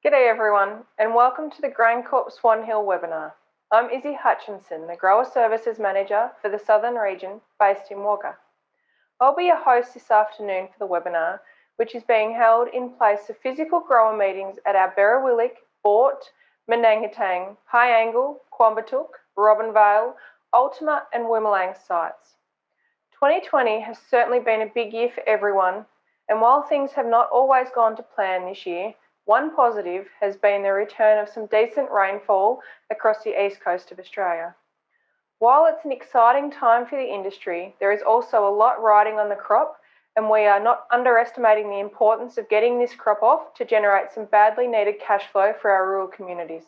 G'day everyone, and welcome to the GrainCorp Swan Hill webinar. I'm Izzy Hutchinson, the Grower Services Manager for the Southern Region based in Wagga. I'll be your host this afternoon for the webinar, which is being held in place of physical grower meetings at our Berrawillick, Bort, Manangatang, High Angle, Quambatook, Robinvale, Ultima and Wimmering sites. 2020 has certainly been a big year for everyone, and while things have not always gone to plan this year, one positive has been the return of some decent rainfall across the east coast of Australia. While it's an exciting time for the industry, there is also a lot riding on the crop, and we are not underestimating the importance of getting this crop off to generate some badly needed cash flow for our rural communities.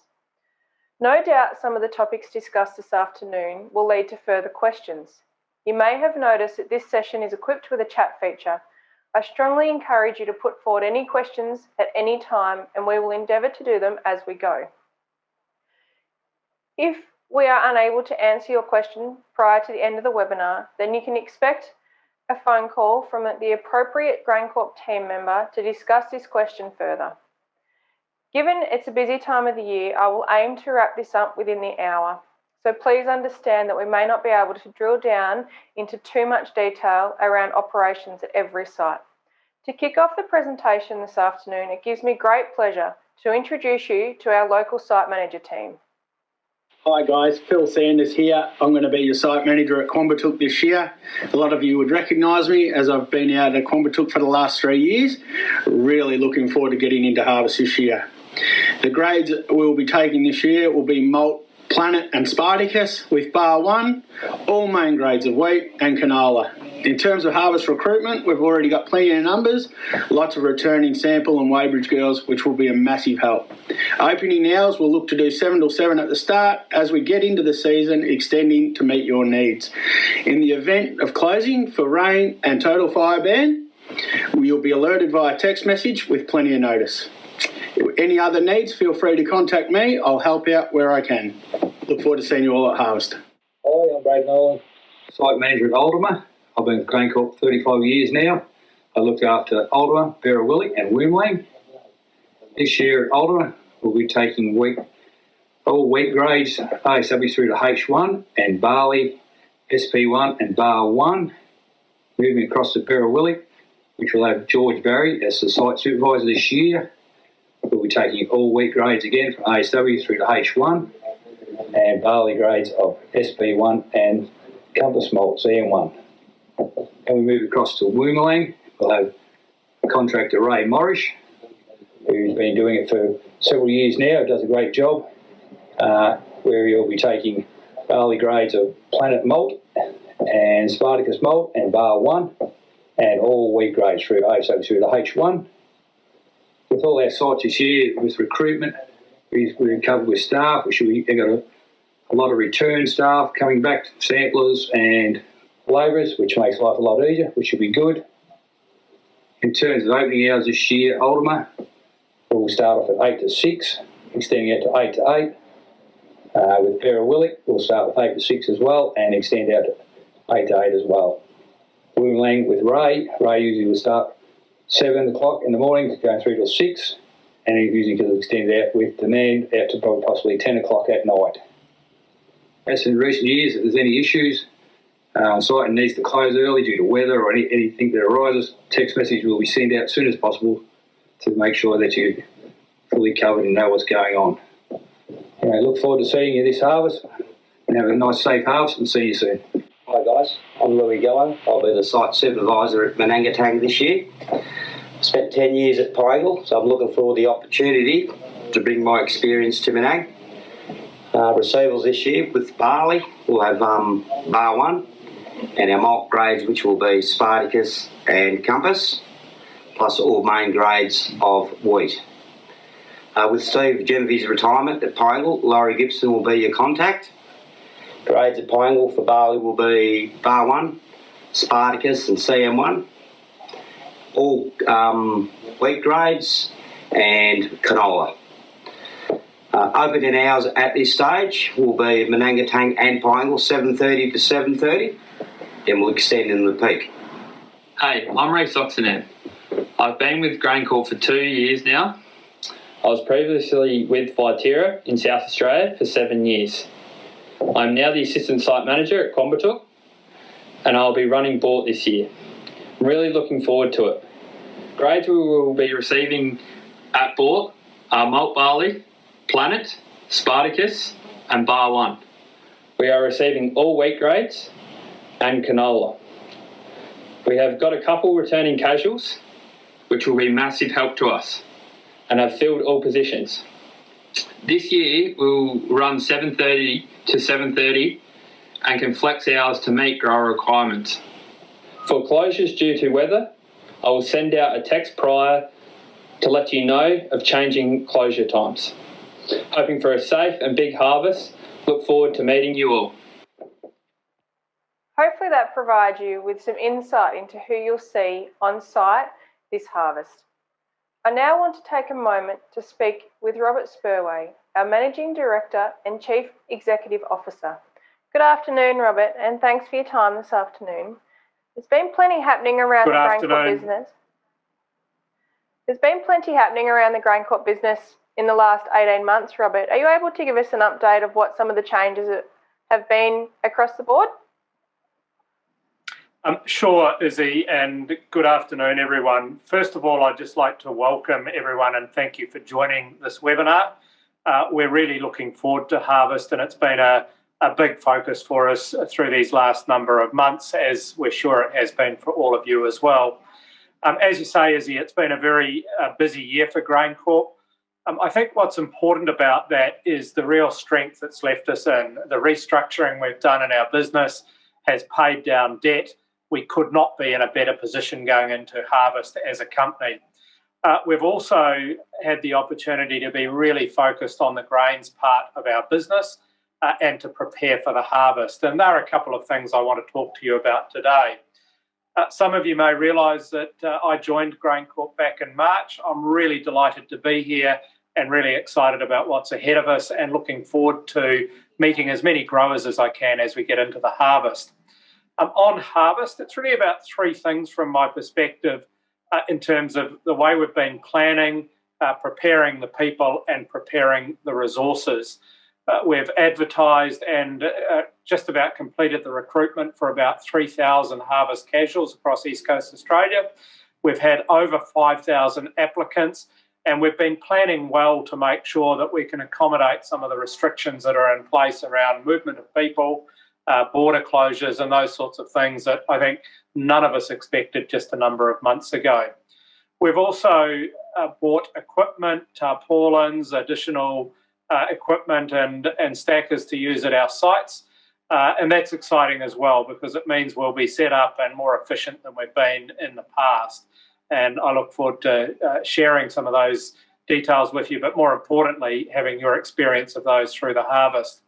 No doubt some of the topics discussed this afternoon will lead to further questions. You may have noticed that this session is equipped with a chat feature. I strongly encourage you to put forward any questions at any time, and we will endeavour to do them as we go. If we are unable to answer your question prior to the end of the webinar, then you can expect a phone call from the appropriate GrainCorp team member to discuss this question further. Given it's a busy time of the year, I will aim to wrap this up within the hour. So please understand that we may not be able to drill down into too much detail around operations at every site. To kick off the presentation this afternoon, it gives me great pleasure to introduce you to our local site manager team. Hi guys, Phil Sanders here. I'm going to be your site manager at Quambatook this year. A lot of you would recognise me as I've been out at Quambatook for the last 3 years. Really looking forward to getting into harvest this year. The grades we'll be taking this year will be malt, Planet and Spartacus with bar 1, all main grades of wheat and canola. In terms of harvest recruitment, we've already got plenty of numbers, lots of returning sample and Weybridge girls, which will be a massive help. Opening hours, we'll look to do 7 till 7 at the start as we get into the season, extending to meet your needs. In the event of closing for rain and total fire ban, you'll be alerted via text message with plenty of notice. Any other needs, feel free to contact me. I'll help out where I can. Look forward to seeing you all at harvest. Hi, I'm Brent, site manager at Ultima. I've been with GrainCorp 35 years now. I looked after Ultima, Berrawillick and Wimmering. This year at Ultima, we'll be taking all wheat grades ASW through to H1 and barley, SP1 and bar 1. Moving across to Berrawillick, which will have George Barry as the site supervisor this year. We'll be taking all wheat grades again from ASW through to H1 and barley grades of SP1 and Compass Malt CM1. And we move across to Wimmering. We'll have contractor Ray Morris, who's been doing it for several years now, does a great job, where he'll be taking barley grades of Planet Malt and Spartacus Malt and bar 1 and all wheat grades through ASW through to H1. With all our sites this year, with recruitment, we're covered with staff. We've got a lot of return staff coming back, samplers and labourers, which makes life a lot easier, which should be good. In terms of opening hours this year, Ultima, we'll start off at 8 to 6, extending out to 8 to 8. With Berrawillick, we'll start with 8 to 6 as well and extend out to 8 to 8 as well. Wimmering with Ray usually will start 7 o'clock in the morning going through till 6, and he usually will extend out with demand out to probably possibly 10 o'clock at night. As in recent years, if there's any issues on site and needs to close early due to weather or anything that arises, text message will be sent out as soon as possible to make sure that you're fully covered and know what's going on. Anyway, look forward to seeing you this harvest and have a nice safe harvest and see you soon. Hi guys, I'm Louis Gallo. I'll be the site supervisor at Manangatang this year. Spent 10 years at Pinegal, so I'm looking forward to the opportunity to bring my experience to Manang. Receivables this year with barley, we'll have bar 1 and our malt grades, which will be Spartacus and Compass, plus all main grades of wheat. With Steve Genevieve's retirement at Pinegal, Laurie Gibson will be your contact. Grades at Pinegal for barley will be bar 1, Spartacus and CM1. All wheat grades and canola. Opening hours at this stage will be Manangatang and Pinegal 7:30 to 7:30, and we'll extend in the peak. Hey, I'm Ray Soxonet. I've been with GrainCorp for 2 years now. I was previously with Viterra in South Australia for 7 years. I'm now the Assistant Site Manager at Quambatook, and I'll be running Bort this year. I'm really looking forward to it. Grades we will be receiving at Bort are Malt Barley, Planet, Spartacus, and Bar 1. We are receiving all wheat grades and canola. We have got a couple returning casuals, which will be massive help to us, and have filled all positions. This year we'll run 7:30 to 7:30 and can flex hours to meet grower requirements. For closures due to weather, I will send out a text prior to let you know of changing closure times. Hoping for a safe and big harvest. Look forward to meeting you all. Hopefully that provides you with some insight into who you'll see on site this harvest. I now want to take a moment to speak with Robert Spurway, our Managing Director and Chief Executive Officer. Good afternoon, Robert, and thanks for your time this afternoon. There's been plenty happening around the GrainCorp business. There's been plenty happening around the GrainCorp business in the last 18 months, Robert. Are you able to give us an update of what some of the changes have been across the board? Sure, Izzy, and good afternoon, everyone. First of all, I'd just like to welcome everyone and thank you for joining this webinar. We're really looking forward to harvest, and it's been a big focus for us through these last number of months, as we're sure it has been for all of you as well. As you say, Izzy, it's been a very busy year for GrainCorp. I think what's important about that is the real strength that's left us in. The restructuring we've done in our business has paid down debt. We could not be in a better position going into harvest as a company. We've also had the opportunity to be really focused on the grains part of our business and to prepare for the harvest. And there are a couple of things I want to talk to you about today. Some of you may realise that I joined GrainCorp back in March. I'm really delighted to be here and really excited about what's ahead of us and looking forward to meeting as many growers as I can as we get into the harvest. On harvest, it's really about three things from my perspective in terms of the way we've been planning, preparing the people and preparing the resources. We've advertised and just about completed the recruitment for about 3,000 harvest casuals across East Coast Australia. We've had over 5,000 applicants, and we've been planning well to make sure that we can accommodate some of the restrictions that are in place around movement of people, border closures and those sorts of things that I think none of us expected just a number of months ago. We've also bought equipment, tarpaulins, additional equipment and stackers to use at our sites. And that's exciting as well because it means we'll be set up and more efficient than we've been in the past. And I look forward to sharing some of those details with you, but more importantly, having your experience of those through the harvest.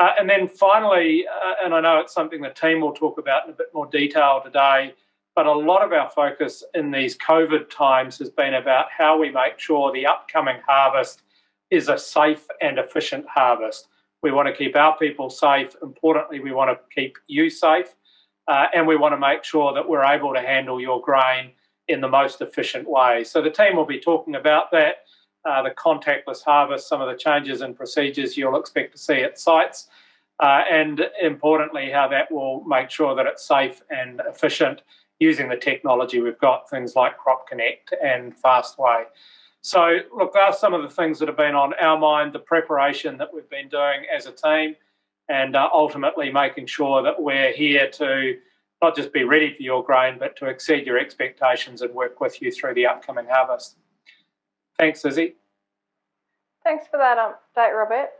And then finally, and I know it's something the team will talk about in a bit more detail today, but a lot of our focus in these COVID times has been about how we make sure the upcoming harvest is a safe and efficient harvest. We want to keep our people safe. Importantly, we want to keep you safe, and we want to make sure that we're able to handle your grain in the most efficient way. So the team will be talking about that. The contactless harvest, some of the changes and procedures you'll expect to see at sites, and importantly, how that will make sure that it's safe and efficient using the technology we've got, things like Crop Connect and Fastway. So, look, there are some of the things that have been on our mind, the preparation that we've been doing as a team, and ultimately making sure that we're here to not just be ready for your grain, but to exceed your expectations and work with you through the upcoming harvest. Thanks, Izzy. Thanks for that update, Robert.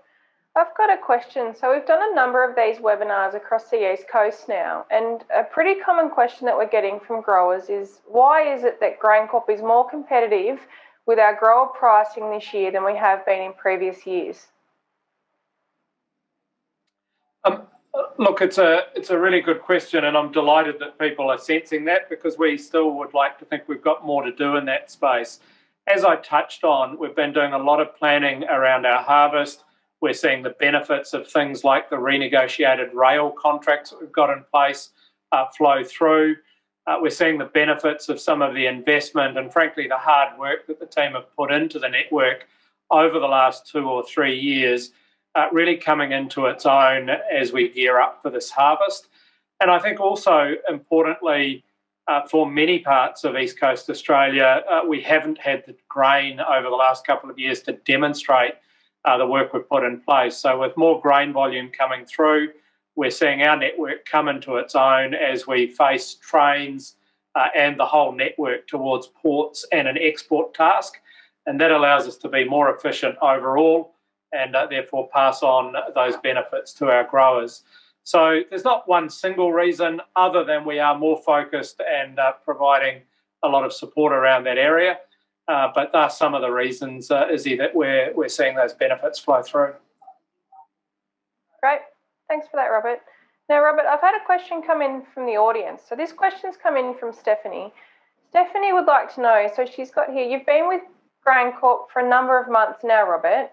I've got a question. So we've done a number of these webinars across the East Coast now, and a pretty common question that we're getting from growers is, why is it that GrainCorp is more competitive with our grower pricing this year than we have been in previous years? Look, it's a really good question, and I'm delighted that people are sensing that because we still would like to think we've got more to do in that space. As I touched on, we've been doing a lot of planning around our harvest. We're seeing the benefits of things like the renegotiated rail contracts that we've got in place flow through. We're seeing the benefits of some of the investment and, frankly, the hard work that the team have put into the network over the last 2 or 3 years really coming into its own as we gear up for this harvest. And I think also, importantly, for many parts of East Coast Australia, we haven't had the grain over the last couple of years to demonstrate the work we've put in place. So with more grain volume coming through, we're seeing our network come into its own as we face trains and the whole network towards ports and an export task. And that allows us to be more efficient overall and therefore pass on those benefits to our growers. So there's not one single reason other than we are more focused and providing a lot of support around that area. But that's some of the reasons, Izzy, that we're seeing those benefits flow through. Great. Thanks for that, Robert. Now, Robert, I've had a question come in from the audience. So this question's come in from Stephanie. Stephanie would like to know, so she's got here, you've been with GrainCorp for a number of months now, Robert.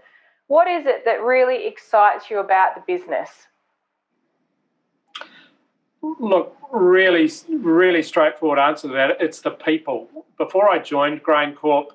What is it that really excites you about the business? Look, really straightforward answer to that. It's the people. Before I joined GrainCorp,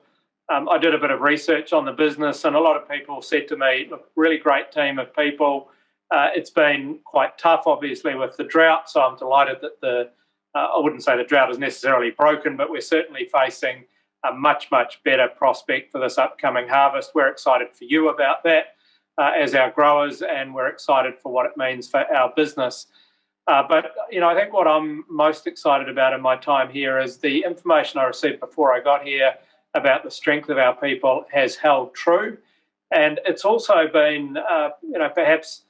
I did a bit of research on the business, and a lot of people said to me, look, really great team of people. It's been quite tough, obviously, with the drought, so I'm delighted that I wouldn't say the drought is necessarily broken, but we're certainly facing a much, much better prospect for this upcoming harvest. We're excited for you about that as our growers, and we're excited for what it means for our business. But, I think what I'm most excited about in my time here is the information I received before I got here about the strength of our people has held true. And it's also been, perhaps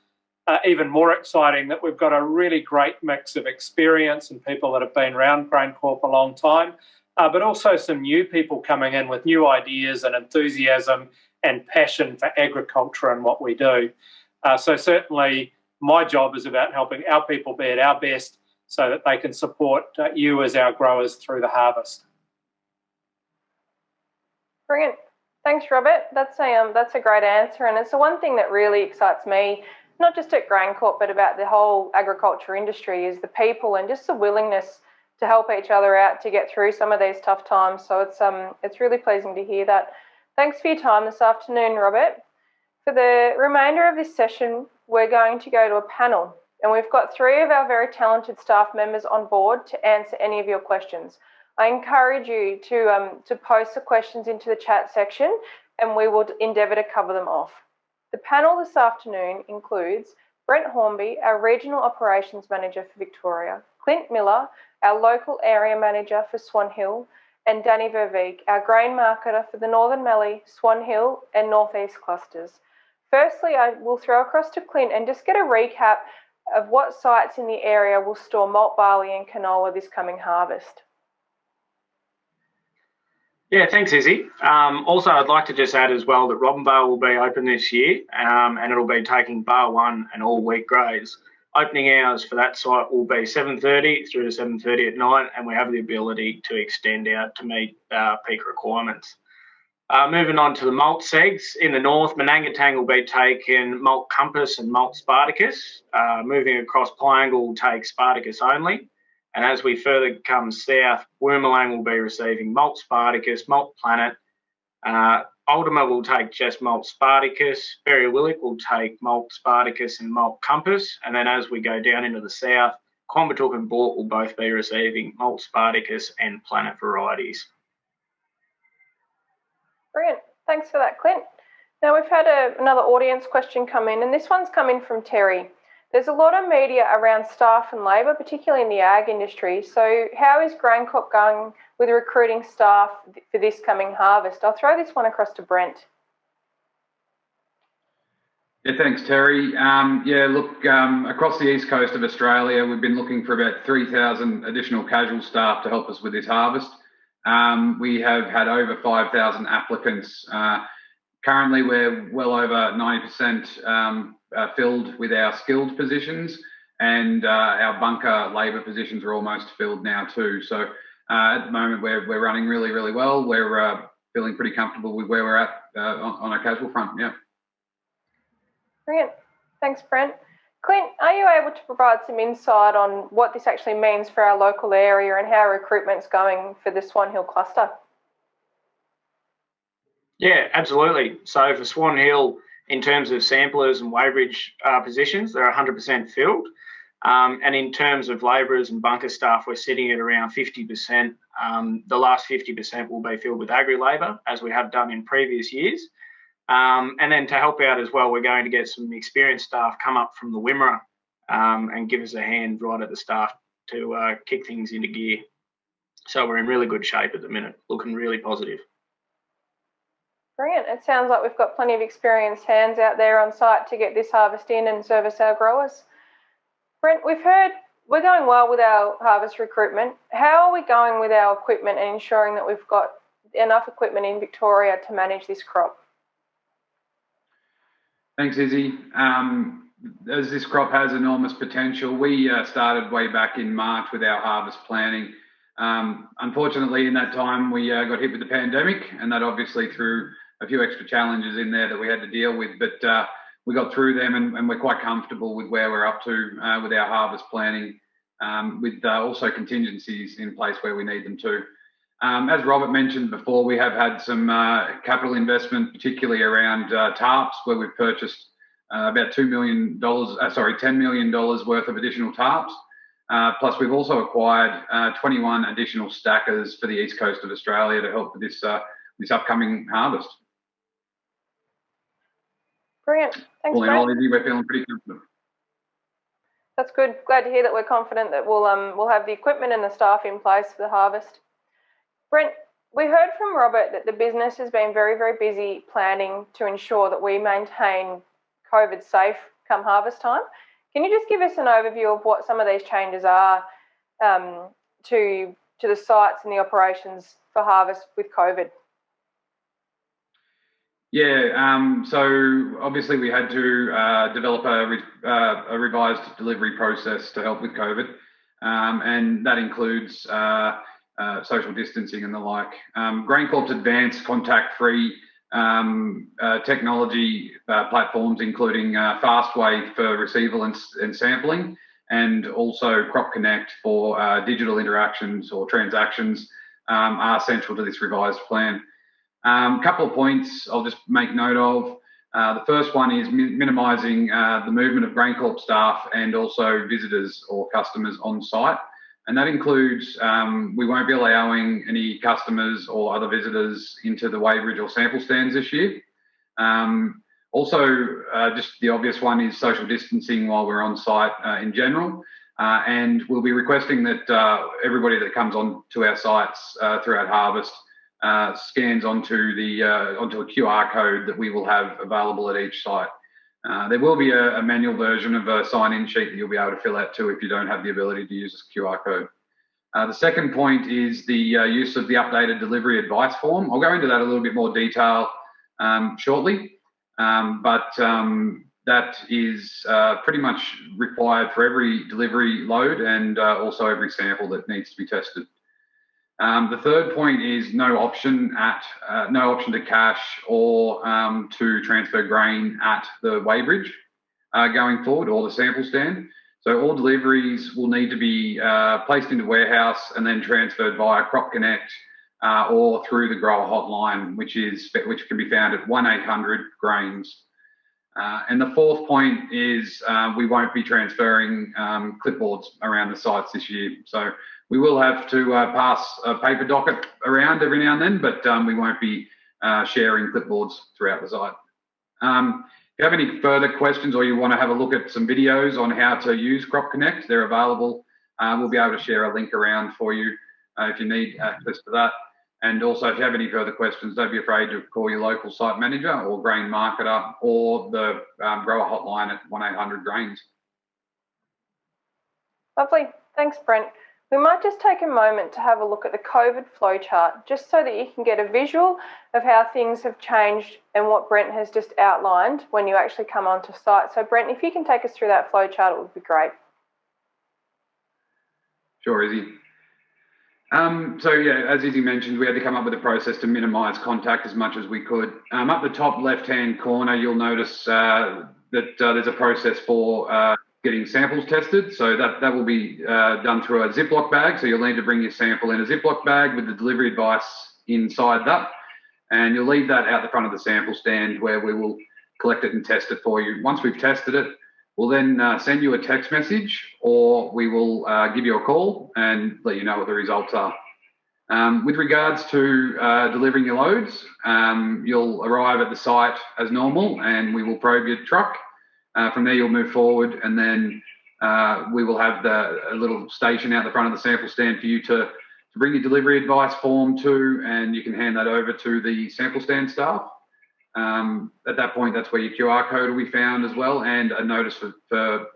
even more exciting that we've got a really great mix of experience and people that have been around GrainCorp a long time, but also some new people coming in with new ideas and enthusiasm and passion for agriculture and what we do. So certainly my job is about helping our people be at our best so that they can support you as our growers through the harvest. Brilliant. Thanks, Robert. That's a great answer, and it's the one thing that really excites me, not just at GrainCorp, but about the whole agriculture industry, is the people and just the willingness to help each other out to get through some of these tough times. So it's really pleasing to hear that. Thanks for your time this afternoon, Robert. For the remainder of this session, we're going to go to a panel, and we've got 3 of our very talented staff members on board to answer any of your questions. I encourage you to post the questions into the chat section, and we will endeavour to cover them off. The panel this afternoon includes Brent Hornby, our Regional Operations Manager for Victoria, Clint Miller, our Local Area Manager for Swan Hill, and Danny Verveek, our Grain Marketer for the Northern Mallee, Swan Hill and North East clusters. Firstly, I will throw across to Clint and just get a recap of what sites in the area will store malt barley and canola this coming harvest. Yeah, thanks, Izzy. Also, I'd like to just add as well that Robinvale will be open this year, and it'll be taking bar 1 and all wheat grades. Opening hours for that site will be 7:30 through to 7:30 at night, and we have the ability to extend out to meet peak requirements. Moving on to the malt segs. In the north, Menangatang will be taking malt compass and malt Spartacus. Moving across Piangle will take Spartacus only. And as we further come south, Wormerlang will be receiving malt Spartacus, malt Planet. Ultima will take just malt Spartacus. Berrywillick will take malt Spartacus and malt Compass. And then as we go down into the south, Quambatook and Bort will both be receiving malt Spartacus and Planet varieties. Brilliant. Thanks for that, Clint. Now, we've had another audience question come in, and this one's come in from Terry. There's a lot of media around staff and labour, particularly in the ag industry. So how is GrainCorp going with recruiting staff for this coming harvest? I'll throw this one across to Brent. Yeah, thanks, Terry. Across the east coast of Australia, we've been looking for about 3,000 additional casual staff to help us with this harvest. We have had over 5,000 applicants. Currently, we're well over 90% filled with our skilled positions, and our bunker labour positions are almost filled now too. So at the moment, we're running really, really well. We're feeling pretty comfortable with where we're at on a casual front. Yeah. Brilliant. Thanks, Brent. Clint, are you able to provide some insight on what this actually means for our local area and how recruitment's going for the Swan Hill cluster? Yeah, absolutely. So for Swan Hill, in terms of samplers and weighbridge positions, they're 100% filled. And in terms of labourers and bunker staff, we're sitting at around 50%. The last 50% will be filled with agri-labour, as we have done in previous years. And then to help out as well, we're going to get some experienced staff come up from the Wimmera and give us a hand right at the start to kick things into gear. So we're in really good shape at the minute, looking really positive. Brilliant. It sounds like we've got plenty of experienced hands out there on site to get this harvest in and service our growers. Brent, we've heard we're going well with our harvest recruitment. How are we going with our equipment and ensuring that we've got enough equipment in Victoria to manage this crop? Thanks, Izzy. As this crop has enormous potential, we started way back in March with our harvest planning. Unfortunately, in that time, we got hit with the pandemic, and that obviously threw a few extra challenges in there that we had to deal with. But we got through them, and we're quite comfortable with where we're up to with our harvest planning, with also contingencies in place where we need them to. As Robert mentioned before, we have had some capital investment, particularly around tarps, where we've purchased about $10 million worth of additional tarps. Plus, we've also acquired 21 additional stackers for the east coast of Australia to help with this upcoming harvest. Brilliant. Thanks, All in all, Brent. Izzy, we're feeling pretty confident. That's good. Glad to hear that we're confident that we'll have the equipment and the staff in place for the harvest. Brent, we heard from Robert that the business has been very, very busy planning to ensure that we maintain COVID safe come harvest time. Can you just give us an overview of what some of these changes are to the sites and the operations for harvest with COVID? Yeah, so obviously we had to develop a revised delivery process to help with COVID, and that includes social distancing and the like. GrainCorp's advanced contact-free technology platforms, including FastWay for receival and sampling, and also Crop Connect for digital interactions or transactions, are central to this revised plan. A couple of points I'll just make note of. The first one is minimising the movement of GrainCorp staff and also visitors or customers on site. And that includes, we won't be allowing any customers or other visitors into the weighbridge or sample stands this year. Also, just the obvious one is social distancing while we're on site in general. And we'll be requesting that everybody that comes on to our sites throughout harvest scans onto a QR code that we will have available at each site. There will be a manual version of a sign-in sheet that you'll be able to fill out too if you don't have the ability to use this QR code. The second point is the use of the updated delivery advice form. I'll go into that a little bit more detail shortly, but that is pretty much required for every delivery load and also every sample that needs to be tested. The third point is no option to cash or to transfer grain at the weighbridge going forward, or the sample stand. So all deliveries will need to be placed into warehouse and then transferred via Crop Connect or through the grower hotline, which can be found at 1-800-GRAINS. And the fourth point is we won't be transferring clipboards around the sites this year. So we will have to pass a paper docket around every now and then, but we won't be sharing clipboards throughout the site. If you have any further questions or you want to have a look at some videos on how to use Crop Connect, they're available. We'll be able to share a link around for you if you need access to that. And also, if you have any further questions, don't be afraid to call your local site manager or grain marketer or the grower hotline at 1-800-GRAINS. Lovely. Thanks, Brent. We might just take a moment to have a look at the COVID flowchart, just so that you can get a visual of how things have changed and what Brent has just outlined when you actually come onto site. So Brent, if you can take us through that flowchart, it would be great. Sure, Izzy. So yeah, as Izzy mentioned, we had to come up with a process to minimise contact as much as we could. Up the top left-hand corner, you'll notice that there's a process for getting samples tested. So that will be done through a Ziploc bag. So you'll need to bring your sample in a Ziploc bag with the delivery advice inside that. And you'll leave that out the front of the sample stand where we will collect it and test it for you. Once we've tested it, we'll then send you a text message, or we will give you a call and let you know what the results are. With regards to delivering your loads, you'll arrive at the site as normal and we will probe your truck. From there, you'll move forward, and then we will have a little station out the front of the sample stand for you to bring your delivery advice form to, and you can hand that over to the sample stand staff. At that point, that's where your QR code will be found as well, and a notice for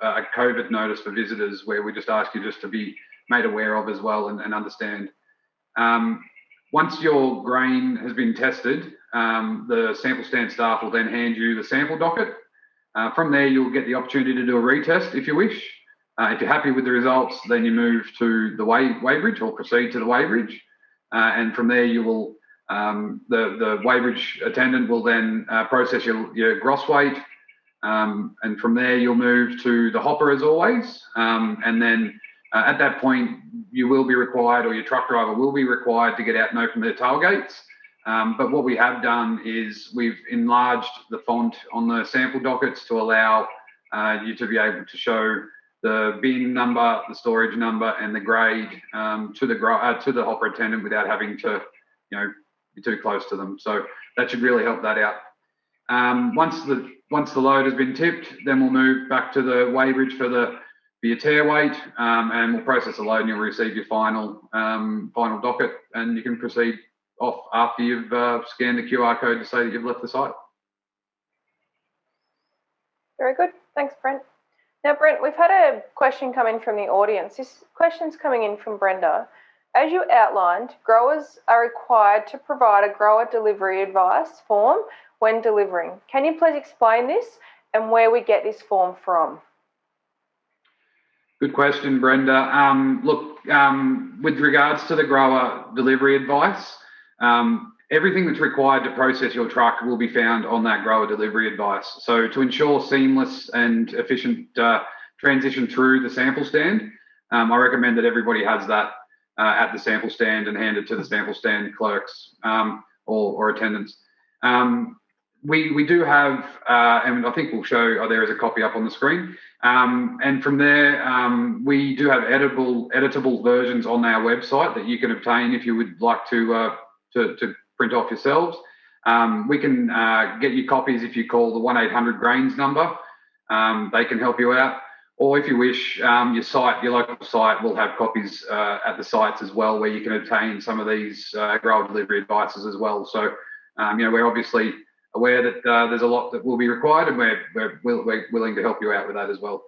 a COVID notice for visitors, where we just ask you just to be made aware of as well and understand. Once your grain has been tested, the sample stand staff will then hand you the sample docket. From there, you'll get the opportunity to do a retest if you wish. If you're happy with the results, then you move to the weighbridge or proceed to the weighbridge. And from there, you will the weighbridge attendant will then process your gross weight. And from there, you'll move to the hopper as always. And then at that point, you will be required, or your truck driver will be required, to get out and open their tailgates. But what we have done is we've enlarged the font on the sample dockets to allow you to be able to show the bin number, the storage number, and the grade to the hopper attendant without having to, be too close to them. So that should really help that out. Once the load has been tipped, then we'll move back to the weighbridge for your tear weight, and we'll process the load, and you'll receive your final docket, and you can proceed off after you've scanned the QR code to say that you've left the site. Very good. Thanks, Brent. Now, Brent, we've had a question come in from the audience. This question's coming in from Brenda. As you outlined, growers are required to provide a grower delivery advice form when delivering. Can you please explain this and where we get this form from? Good question, Brenda. With regards to the grower delivery advice, everything that's required to process your truck will be found on that grower delivery advice. So to ensure seamless and efficient transition through the sample stand, I recommend that everybody has that at the sample stand and hand it to the sample stand clerks or attendants. We do have, and I think we'll show, there is a copy up on the screen. And from there, we do have editable versions on our website that you can obtain if you would like to print off yourselves. We can get you copies if you call the 1-800-GRAINS number. They can help you out. Or if you wish, your local site will have copies at the sites as well, where you can obtain some of these grower delivery advices as well. So, we're obviously aware that there's a lot that will be required, and we're willing to help you out with that as well.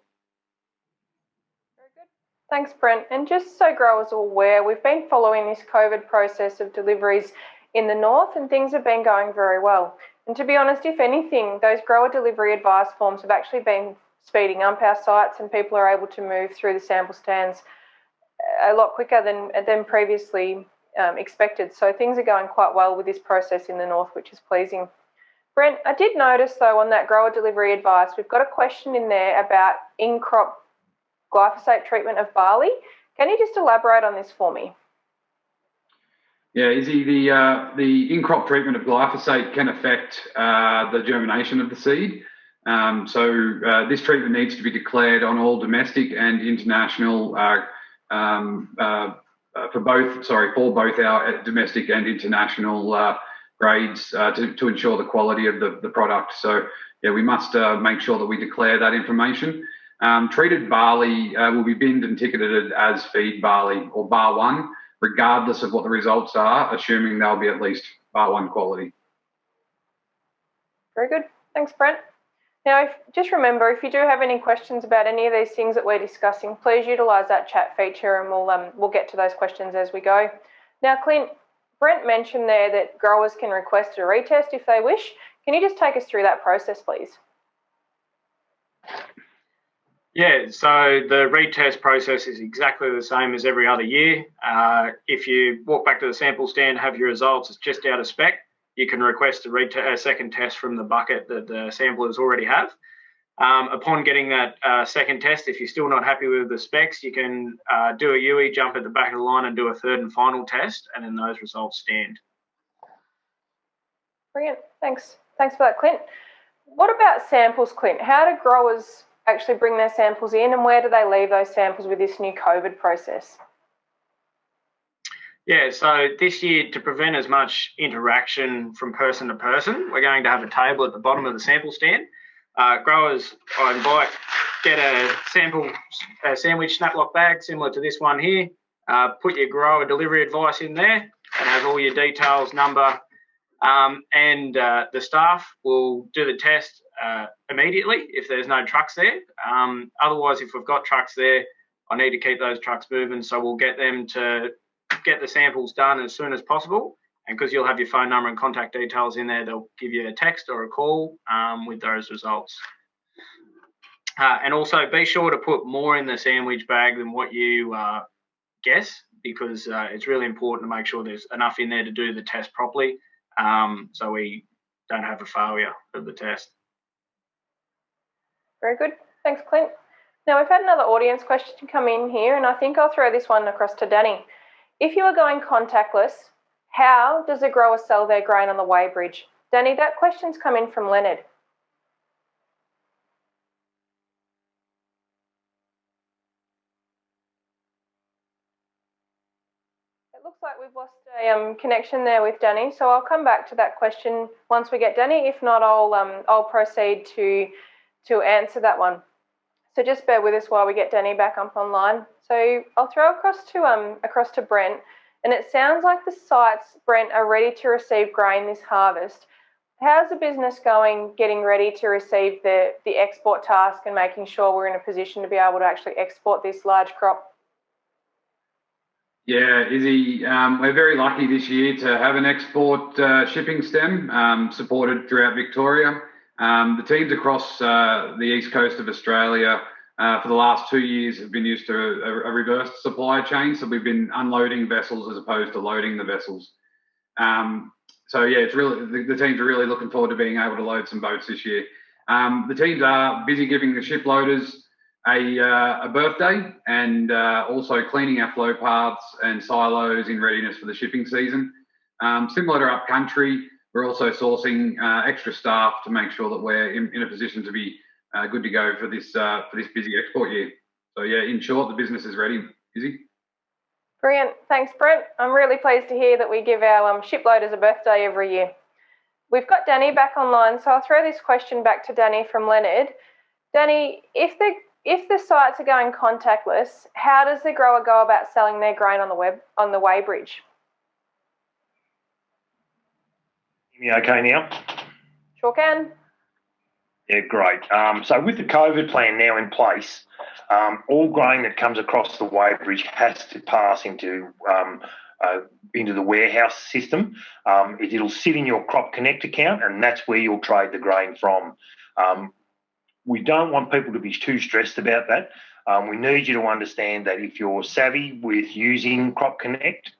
Very good. Thanks, Brent. And just so growers are aware, we've been following this COVID process of deliveries in the north, and things have been going very well. And to be honest, if anything, those grower delivery advice forms have actually been speeding up our sites, and people are able to move through the sample stands a lot quicker than previously expected. So things are going quite well with this process in the north, which is pleasing. Brent, I did notice though on that grower delivery advice, we've got a question in there about in-crop glyphosate treatment of barley. Can you just elaborate on this for me? Yeah, Izzy, the in-crop treatment of glyphosate can affect the germination of the seed. So this treatment needs to be declared on all domestic and international for both our domestic and international grades to ensure the quality of the product. So yeah, we must make sure that we declare that information. Treated barley will be binned and ticketed as feed barley or bar 1, regardless of what the results are, assuming they'll be at least bar 1 quality. Very good. Thanks, Brent. Now, just remember, if you do have any questions about any of these things that we're discussing, please utilise that chat feature, and we'll get to those questions as we go. Now, Clint, Brent mentioned there that growers can request a retest if they wish. Can you just take us through that process, please? Yeah, so the retest process is exactly the same as every other year. If you walk back to the sample stand, have your results, it's just out of spec, you can request a second test from the bucket that the samplers already have. Upon getting that second test, if you're still not happy with the specs, you can do a UE, jump at the back of the line and do a third and final test, and then those results stand. Brilliant. Thanks for that, Clint. What about samples, Clint? How do growers actually bring their samples in, and where do they leave those samples with this new COVID process? Yeah, so this year, to prevent as much interaction from person to person, we're going to have a table at the bottom of the sample stand. Growers, I invite, get a sandwich snaplock bag similar to this one here. Put your grower delivery advice in there, and has all your details, number, and the staff will do the test immediately if there's no trucks there. Otherwise, if we've got trucks there, I need to keep those trucks moving, so we'll get them to get the samples done as soon as possible. And because you'll have your phone number and contact details in there, they'll give you a text or a call with those results. And also be sure to put more in the sandwich bag than what you guess, because it's really important to make sure there's enough in there to do the test properly, so we don't have a failure of the test. Very good. Thanks, Clint. Now, we've had another audience question come in here, and I think I'll throw this one across to Danny. If you are going contactless, how does a grower sell their grain on the weighbridge? Danny, that question's come in from Leonard. It looks like we've lost a connection there with Danny, so I'll come back to that question once we get Danny. If not, I'll proceed to answer that one. So just bear with us while we get Danny back up online. So I'll throw across to Brent. And it sounds like the sites, Brent, are ready to receive grain this harvest. How's the business going getting ready to receive the export task and making sure we're in a position to be able to actually export this large crop? Yeah, Izzy, we're very lucky this year to have an export shipping stem supported throughout Victoria. The teams across the east coast of Australia for the last 2 years have been used to a reverse supply chain, so we've been unloading vessels as opposed to loading the vessels. So yeah, it's really the teams are really looking forward to being able to load some boats this year. The teams are busy giving the ship loaders a birthday and also cleaning our flow paths and silos in readiness for the shipping season. Similar to upcountry, we're also sourcing extra staff to make sure that we're in a position to be good to go for this busy export year. So yeah, in short, the business is ready. Izzy? Brilliant. Thanks, Brent. I'm really pleased to hear that we give our shiploaders a birthday every year. We've got Danny back online, so I'll throw this question back to Danny from Leonard. Danny, if the sites are going contactless, how does the grower go about selling their grain on the weighbridge? You okay now? Sure can. Yeah, great. So with the COVID plan now in place, all grain that comes across the weighbridge has to pass into the warehouse system. It'll sit in your Crop Connect account, and that's where you'll trade the grain from. We don't want people to be too stressed about that. We need you to understand that if you're savvy with using Crop Connect,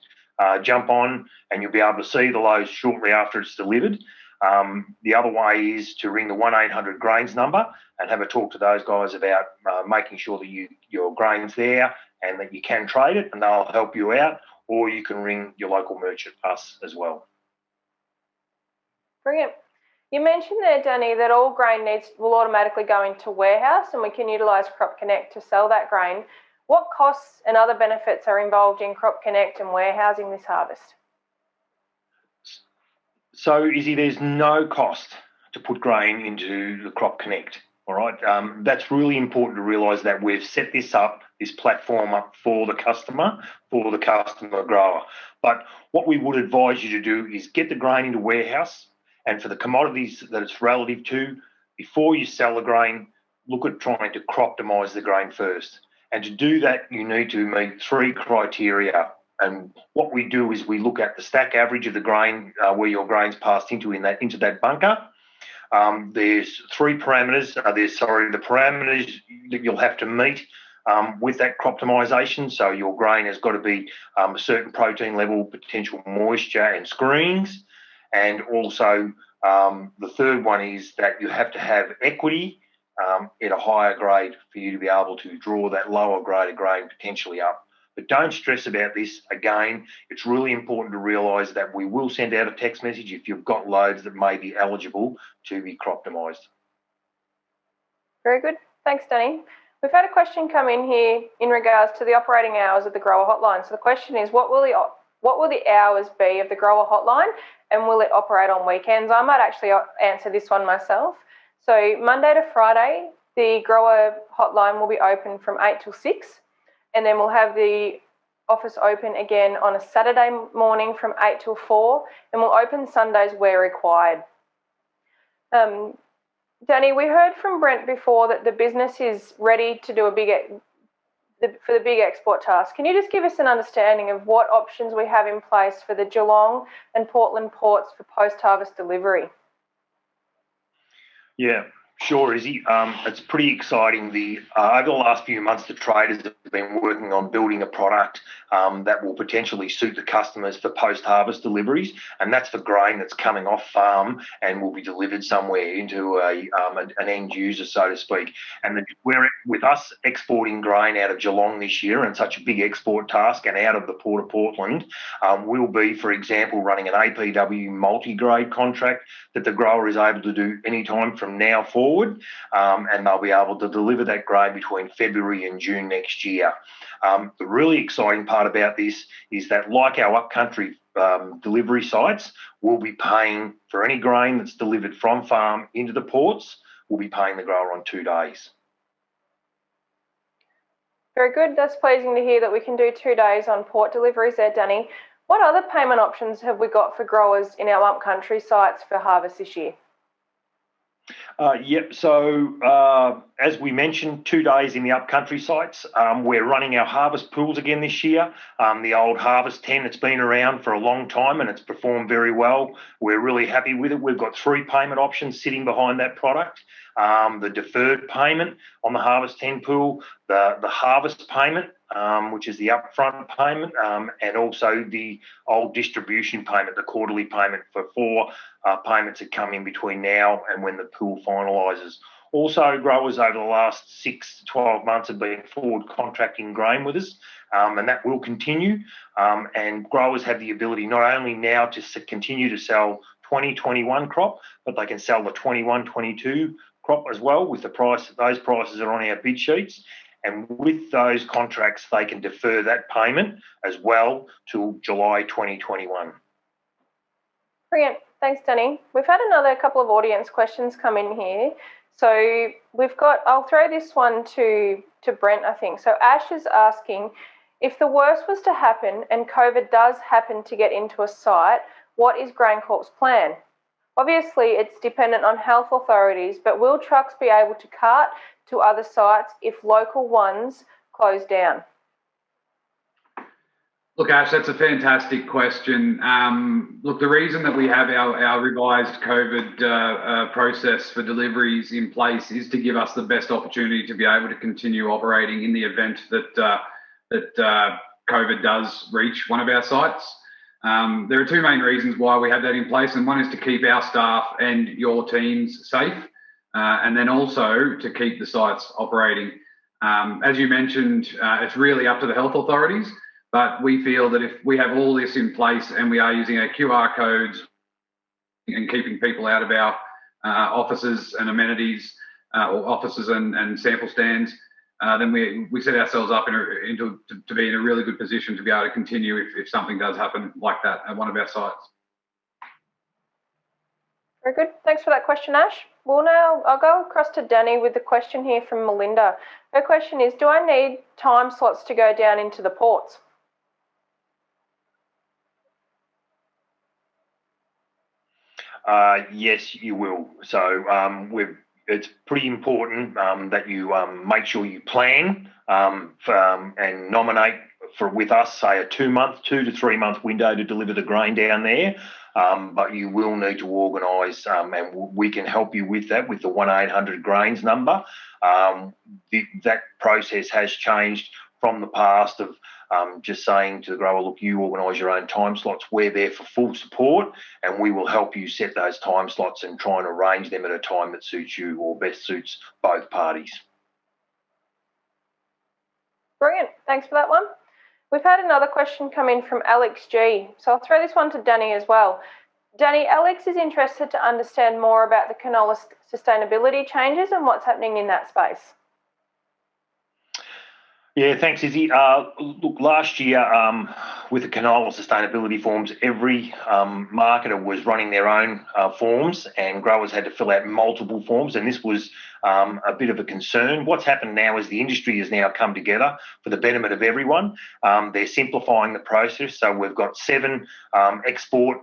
jump on and you'll be able to see the loads shortly after it's delivered. The other way is to ring the 1-800 grains number and have a talk to those guys about making sure that your grain's there and that you can trade it, and they'll help you out, or you can ring your local merchant, us, as well. Brilliant. You mentioned there, Danny, that all grain will automatically go into warehouse and we can utilise Crop Connect to sell that grain. What costs and other benefits are involved in Crop Connect and warehousing this harvest? So, Izzy, there's no cost to put grain into the Crop Connect, all right? That's really important to realise that we've set this platform up for the customer grower. But what we would advise you to do is get the grain into warehouse, and for the commodities that it's relative to, before you sell the grain, look at trying to crop-optimise the grain first. And to do that, you need to meet 3 criteria. And what we do is we look at the stack average of the grain where your grain's passed into that bunker. There's 3 parameters. The parameters that you'll have to meet with that crop optimisation. So your grain has got to be a certain protein level, potential moisture and screenings. And also the third one is that you have to have equity at a higher grade for you to be able to draw that lower grade of grain potentially up. But don't stress about this. Again, it's really important to realise that we will send out a text message if you've got loads that may be eligible to be crop demised. Very good. Thanks, Danny. We've had a question come in here in regards to the operating hours of the grower hotline. So the question is, what will the hours be of the grower hotline, and will it operate on weekends? I might actually answer this one myself. So Monday to Friday, the grower hotline will be open from 8 till 6. And then we'll have the office open again on a Saturday morning from 8 till 4, and we'll open Sundays where required. Danny, we heard from Brent before that the business is ready to do for the big export task. Can you just give us an understanding of what options we have in place for the Geelong and Portland ports for post-harvest delivery? Yeah. Sure, Izzy. It's pretty exciting. Over the last few months, the traders have been working on building a product that will potentially suit the customers for post-harvest deliveries, and that's for grain that's coming off farm and will be delivered somewhere into an end user, so to speak. And with us exporting grain out of Geelong this year and such a big export task and out of the Port of Portland, we'll be, for example, running an APW multi-grade contract that the grower is able to do anytime from now forward. And they'll be able to deliver that grain between February and June next year. The really exciting part about this is that, like our upcountry delivery sites, we'll be paying for any grain that's delivered from farm into the ports. We'll be paying the grower on 2 days. Very good. That's pleasing to hear that we can do 2 days on port deliveries there, Danny. What other payment options have we got for growers in our upcountry sites for harvest this year? So as we mentioned, 2 days in the upcountry sites. We're running our harvest pools again this year. The old Harvest 10, it's been around for a long time and it's performed very well. We're really happy with it. We've got 3 payment options sitting behind that product. The deferred payment on the Harvest 10 pool, the harvest payment, which is the upfront payment, and also the old distribution payment, the quarterly payment for 4 payments that come in between now and when the pool finalises. Also, growers over the last 6 to 12 months have been forward contracting grain with us, and that will continue. And growers have the ability not only now to continue to sell 2021 crop, but they can sell the 21-22 crop as well with the price. Those prices are on our bid sheets. And with those contracts, they can defer that payment as well till July 2021. Brilliant. Thanks, Danny. We've had another couple of audience questions come in here. So I'll throw this one to Brent, I think. So Ash is asking, if the worst was to happen and COVID does happen to get into a site, what is GrainCorp's plan? Obviously, it's dependent on health authorities, but will trucks be able to cart to other sites if local ones close down? Look, Ash, that's a fantastic question. Look, the reason that we have our revised COVID process for deliveries in place is to give us the best opportunity to be able to continue operating in the event that COVID does reach one of our sites. There are 2 main reasons why we have that in place, and one is to keep our staff and your teams safe, and then also to keep the sites operating. As you mentioned, it's really up to the health authorities, but we feel that if we have all this in place and we are using our QR codes and keeping people out of our offices and amenities, or offices and sample stands, then we set ourselves up to be in a really good position to be able to continue if something does happen like that at one of our sites. Very good. Thanks for that question, Ash. Well, now I'll go across to Danny with the question here from Melinda. Her question is, do I need time slots to go down into the ports? Yes, you will. So it's pretty important that you make sure you plan and nominate with us, say, a 2 to 3 month window to deliver the grain down there. But you will need to organise, and we can help you with that with the 1-800 grains number. That process has changed from the past of just saying to the grower, look, you organise your own time slots. We're there for full support, and we will help you set those time slots and try and arrange them at a time that suits you or best suits both parties. Brilliant. Thanks for that one. We've had another question come in from Alex G. So I'll throw this one to Danny as well. Danny, Alex is interested to understand more about the canola sustainability changes and what's happening in that space. Yeah, thanks, Izzy. Look, last year with the canola sustainability forms, every marketer was running their own forms, and growers had to fill out multiple forms, and this was a bit of a concern. What's happened now is the industry has now come together for the betterment of everyone. They're simplifying the process, so we've got 7 export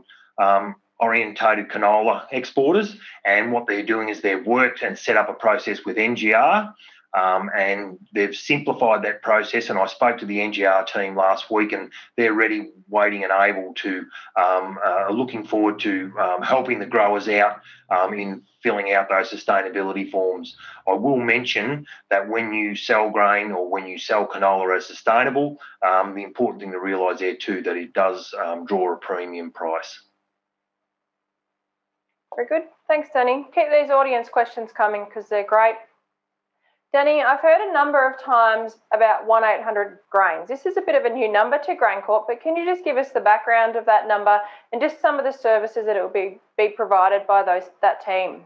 orientated canola exporters, and what they're doing is they've worked and set up a process with NGR. And they've simplified that process, and I spoke to the NGR team last week, and they're ready, waiting and able to, looking forward to helping the growers out in filling out those sustainability forms. I will mention that when you sell grain or when you sell canola as sustainable, the important thing to realise there too, that it does draw a premium price. Very good. Thanks, Danny. Keep these audience questions coming because they're great. Danny, I've heard a number of times about 1-800-GRAINS. This is a bit of a new number to GrainCorp, but can you just give us the background of that number and just some of the services that it will be provided by that team?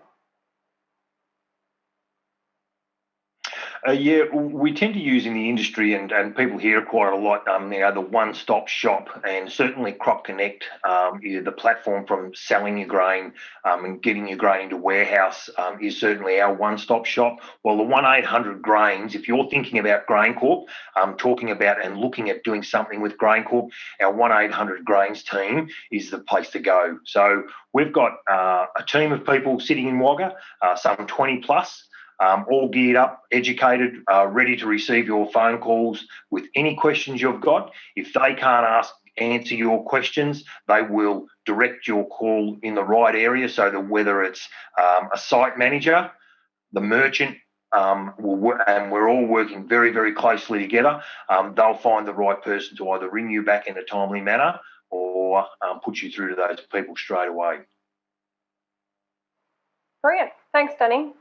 Yeah, we tend to use in the industry, and people hear quite a lot, the one-stop shop, and certainly Crop Connect, the platform from selling your grain and getting your grain into warehouse is certainly our one-stop shop. Well, the 1-800-GRAINS, if you're thinking about GrainCorp, talking about and looking at doing something with GrainCorp, our 1-800-GRAINS team is the place to go. So we've got a team of people sitting in Wagga, some 20 plus, all geared up, educated, ready to receive your phone calls with any questions you've got. If they can't answer your questions, they will direct your call in the right area, so that whether it's a site manager, the merchant, and we're all working very, very closely together, they'll find the right person to either ring you back in a timely manner or put you through to those people straight away. Brilliant. Thanks, Danny.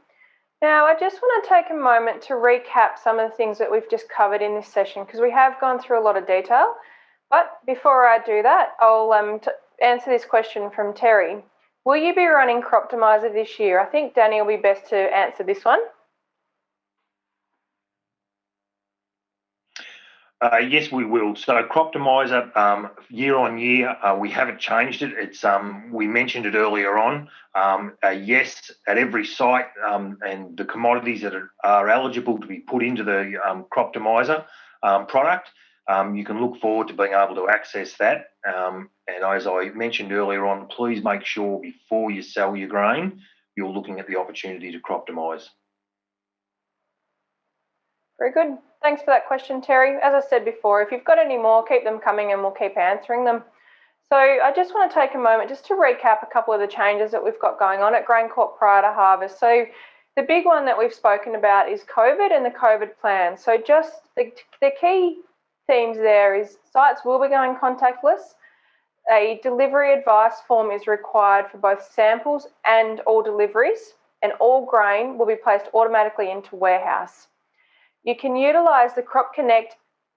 Now, I just want to take a moment to recap some of the things that we've just covered in this session, because we have gone through a lot of detail. But before I do that, I'll answer this question from Terry. Will you be running Croptimizer this year? I think Danny will be best to answer this one. Yes, we will. So Croptimizer, year on year, we haven't changed it. It's we mentioned it earlier on. Yes, at every site, and the commodities that are eligible to be put into the Croptimizer product, you can look forward to being able to access that. And as I mentioned earlier on, please make sure before you sell your grain, you're looking at the opportunity to Croptimize. Very good. Thanks for that question, Terry. As I said before, if you've got any more, keep them coming and we'll keep answering them. So I just want to take a moment just to recap a couple of the changes that we've got going on at GrainCorp prior to harvest. So the big one that we've spoken about is COVID and the COVID plan. So just the key themes there is sites will be going contactless. A delivery advice form is required for both samples and all deliveries, and all grain will be placed automatically into warehouse. You can utilise the Crop Connect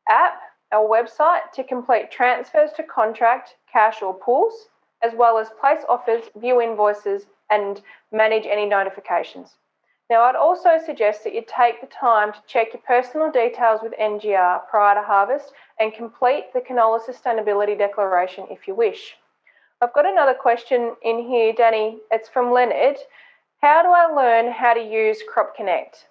app or website to complete transfers to contract, cash or pools, as well as place offers, view invoices and manage any notifications. Now, I'd also suggest that you take the time to check your personal details with NGR prior to harvest and complete the canola sustainability declaration if you wish. I've got another question in here, Danny. It's from Leonard. How do I learn how to use Crop Connect?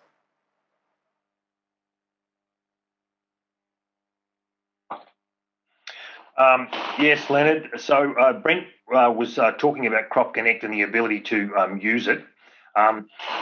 Yes, Leonard. So Brent was talking about Crop Connect and the ability to use it.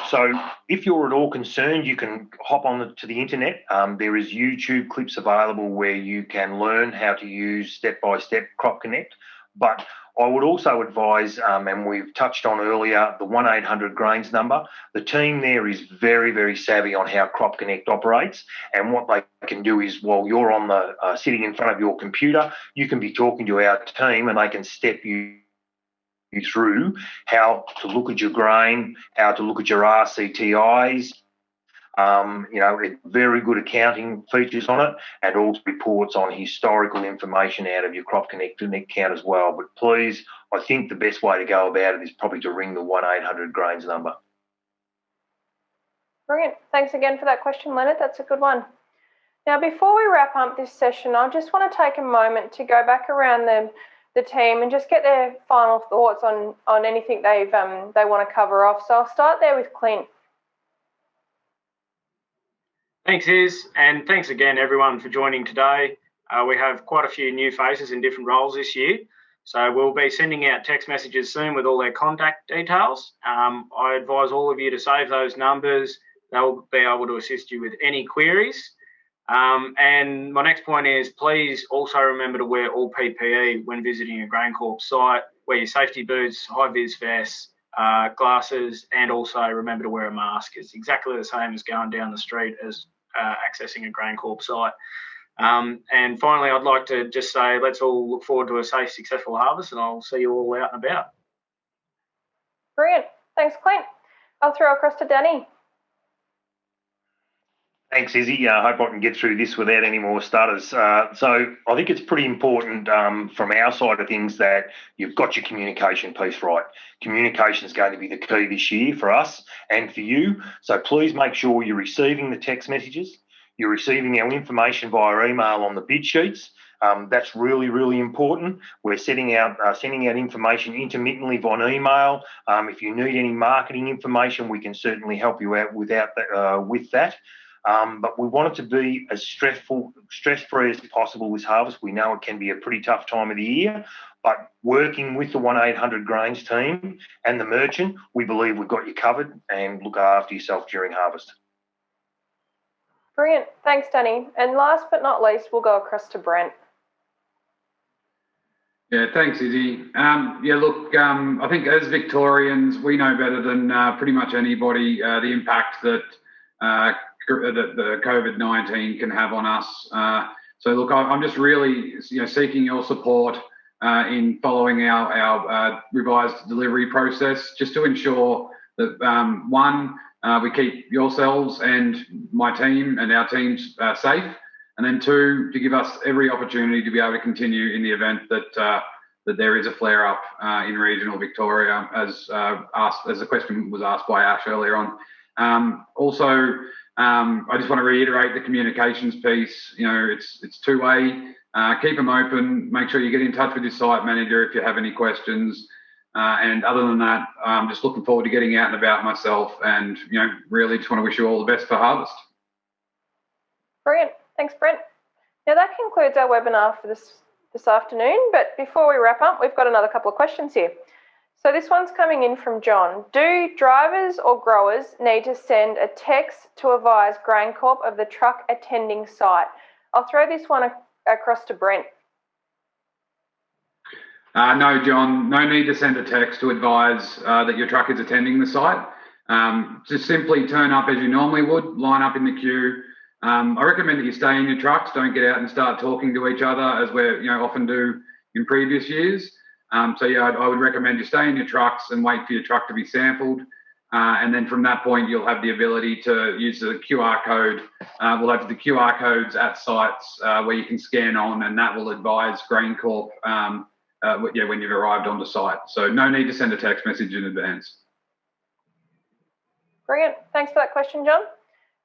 So if you're at all concerned, you can hop on to the internet. There is YouTube clips available where you can learn how to use step-by-step Crop Connect. But I would also advise, and we've touched on earlier, the 1-800 Grains number. The team there is very, very savvy on how Crop Connect operates, and what they can do is, while you're on the sitting in front of your computer, you can be talking to our team, and they can step you through how to look at your grain, how to look at your RCTIs. Very good accounting features on it, and also reports on historical information out of your Crop Connect account as well. But please, I think the best way to go about it is probably to ring the 1-800 Grains number. Brilliant. Thanks again for that question, Leonard. That's a good one. Now, before we wrap up this session, I just want to take a moment to go back around the team and just get their final thoughts on anything they want to cover off. So I'll start there with Clint. Thanks, Iz, and thanks again, everyone, for joining today. We have quite a few new faces in different roles this year, so we'll be sending out text messages soon with all their contact details. I advise all of you to save those numbers. They'll be able to assist you with any queries. And my next point is, please also remember to wear all PPE when visiting a GrainCorp site. Wear your safety boots, high-vis vests, glasses, and also remember to wear a mask. It's exactly the same as going down the street as accessing a GrainCorp site. And finally, I'd like to just say let's all look forward to a safe, successful harvest, and I'll see you all out and about. Brilliant. Thanks, Clint. I'll throw across to Danny. Thanks, Izzy. I hope I can get through this without any more stutters. So I think it's pretty important from our side of things that you've got your communication piece right. Communication is going to be the key this year for us and for you. So please make sure you're receiving the text messages, you're receiving our information via email on the bid sheets. That's really, really important. We're sending out information intermittently via email. If you need any marketing information, we can certainly help you out with that. But we want it to be as stress-free as possible this harvest. We know it can be a pretty tough time of the year, but working with the 1-800 Grains team and the merchant, we believe we've got you covered, and look after yourself during harvest. Brilliant. Thanks, Danny. And last but not least, we'll go across to Brent. Yeah, thanks, Izzy. I think as Victorians, we know better than pretty much anybody the impact that the COVID-19 can have on us. I'm just really seeking your support in following our revised delivery process, just to ensure that we keep yourselves and my team and our teams safe, and then two, to give us every opportunity to be able to continue in the event that there is a flare-up in regional Victoria, as the question was asked by Ash earlier on. I just want to reiterate the communications piece. It's two-way. Keep them open. Make sure you get in touch with your site manager if you have any questions. And other than that, I'm just looking forward to getting out and about myself, and really just want to wish you all the best for harvest. Brilliant. Thanks, Brent. Now that concludes our webinar for this afternoon. But before we wrap up, we've got another couple of questions here. So this one's coming in from John. Do drivers or growers need to send a text to advise GrainCorp of the truck attending site? I'll throw this one across to Brent. No, John, no need to send a text to advise that your truck is attending the site. Just simply turn up as you normally would, line up in the queue. I recommend that you stay in your trucks, don't get out and start talking to each other as we often do in previous years. I would recommend you stay in your trucks and wait for your truck to be sampled. And then from that point, you'll have the ability to use the QR code. We'll have the QR codes at sites where you can scan on, and that will advise GrainCorp when you've arrived on the site. So no need to send a text message in advance. Brilliant. Thanks for that question, John.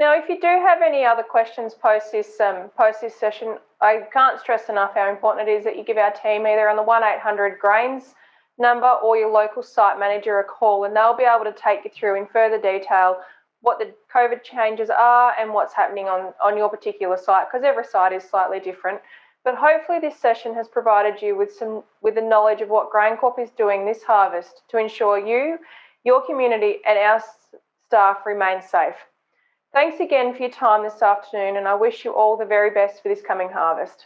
Now, if you do have any other questions post this session, I can't stress enough how important it is that you give our team either on the 1-800 Grains number or your local site manager a call, and they'll be able to take you through in further detail what the COVID changes are and what's happening on your particular site, because every site is slightly different. But hopefully this session has provided you with the knowledge of what GrainCorp is doing this harvest to ensure you, your community and our staff remain safe. Thanks again for your time this afternoon, and I wish you all the very best for this coming harvest.